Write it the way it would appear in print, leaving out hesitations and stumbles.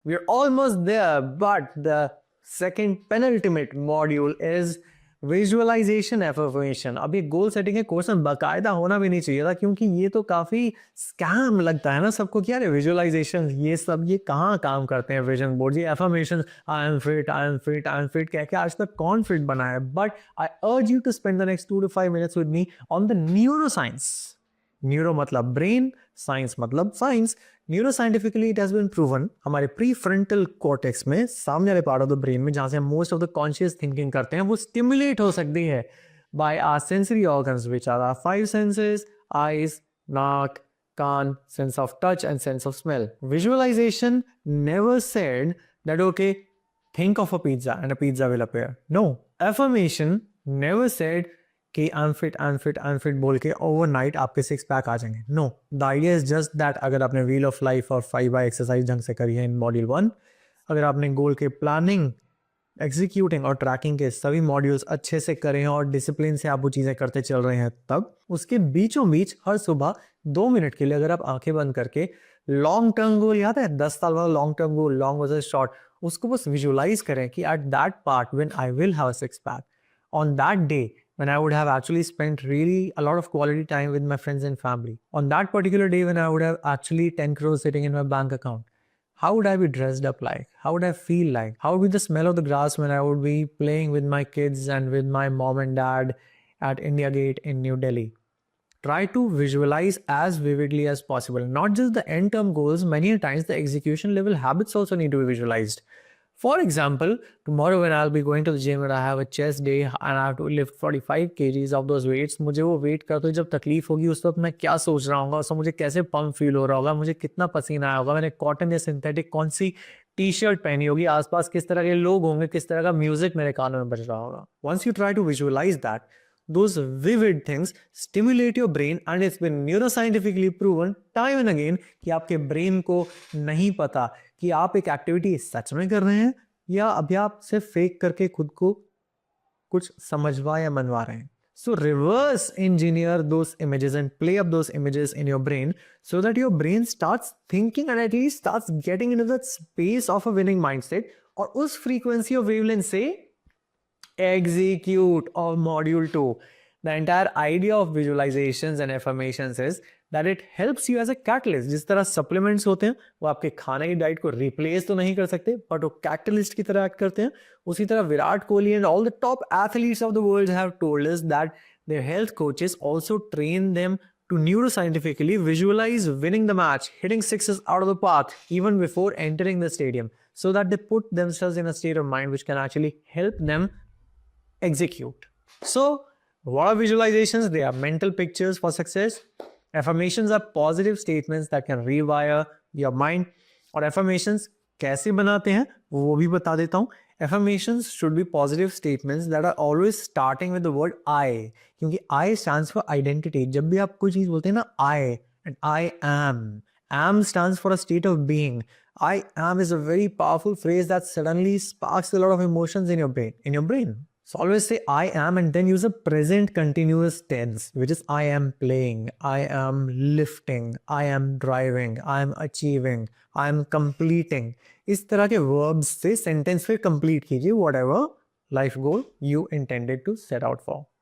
We're almost there, but the second penultimate module is visualisation affirmation. अब ये goal setting के course में बाकायदा होना भी नहीं चाहिए था, क्योंकि ये तो काफी स्कैम लगता है ना सबको कि यार विजुअलाइजेशन ये सब ये कहाँ काम करते हैं. विजन बोर्ड, ये affirmation, I am fit, I am fit, I am fit कह के आज तक कौन फिट बना है. But I urge you to spend the next 2 to 5 minutes with me on the neuro science. Neuro मतलब ब्रेन, साइंस मतलब science. Neuroscientifically it has been proven हमारे प्री फ्रंटल कॉर्टेक्स में, सामने वाले पार्ट ऑफ द ब्रेन में, जहां से हम most of the conscious thinking करते हैं, वो स्टिमुलेट हो सकती है by our sensory organs which are our 5 senses: eyes, नाक, कान, sense of touch and sense of smell. Visualisation never said that okay, think of a pizza and a pizza will appear. No, affirmation never said कि I am fit बोल के overnight आपके 6 pack आ जाएंगे. No, the idea is just that अगर आपने wheel of life और 5 exercise ढंग से करी है इन मॉड्यूल 1, अगर आपने गोल के प्लानिंग, एग्जीक्यूटिंग और ट्रैकिंग के सभी मॉड्यूल्स अच्छे से करे हैं और डिसिप्लिन से आप वो चीज़ें करते चल रहे हैं, तब उसके बीचों बीच हर सुबह 2 मिनट के लिए अगर आप आंखें बंद करके लॉन्ग टर्म गोल, याद है 10 साल वाला long term goal, long versus short, उसको बस विजुअलाइज करें कि at that part when I will have a 6 pack, on that day when I would have actually spent really a lot of quality time with my friends and family, on that particular day when I would have actually 10 crores sitting in my bank account, how would I be dressed up like? How would I feel like? How would be the smell of the grass when I would be playing with my kids and with my mom and dad at India Gate in New Delhi? Try to visualize as vividly as possible. Not just the end term goals, many times the execution level habits also need to be visualized. For example, tomorrow when I'll be going to the gym and I have a chest day and I have to lift 45 kgs of those weights, मुझे वो wait करते हुए जब तकलीफ होगी उस वक्त मैं क्या सोच रहा हूँ, उसमें मुझे कैसे पंप फील हो रहा होगा, मुझे कितना पसीना आया होगा, मैंने कॉटन या सिंथेटिक कौन सी टी शर्ट पहनी होगी, आसपास किस तरह के लोग होंगे, किस तरह का म्यूजिक मेरे कानों में बज रहा होगा. Once you try to visualize that, those vivid things stimulate your brain and it's been neuroscientifically proven time and again कि आपके ब्रेन को नहीं पता कि आप एक एक्टिविटी सच में कर रहे हैं या अभी आप सिर्फ फेक करके खुद को कुछ समझवा या मनवा रहे हैं. So reverse engineer those images and play up those images in your brain so that your brain starts thinking and at least starts getting into that space of a winning mindset. और उस frequency of wavelength से execute of module 2. The entire idea of visualizations and affirmations is that it helps you as a catalyst. जिस तरह supplements होते हैं वो आपके खाने की डाइट को replace तो नहीं कर सकते, but वो catalyst की तरह act करते हैं. उसी तरह Virat Kohli and all the top athletes of the world have told us that their health coaches also train them to neuroscientifically visualize winning the match, hitting sixes out of the park even before entering the stadium, so that they put themselves in a state of mind which can actually help them execute. So, what are visualizations? They are mental pictures for success. Affirmations are positive statements that can rewire your mind. और affirmations कैसे बनाते हैं वो भी बता देता हूँ. Affirmations should be positive statements that are always starting with the word I, क्योंकि I stands for identity. जब भी आप कोई चीज बोलते हैं ना I and I am stands for a state of being. I am is a very powerful phrase that suddenly sparks a lot of emotions in your brain. So always say I am and then use a present continuous tense, which is I am playing, I am lifting, I am driving, I am achieving, I am completing. इस तरह के verbs से sentence फिर complete कीजिए whatever life goal you intended to set out for.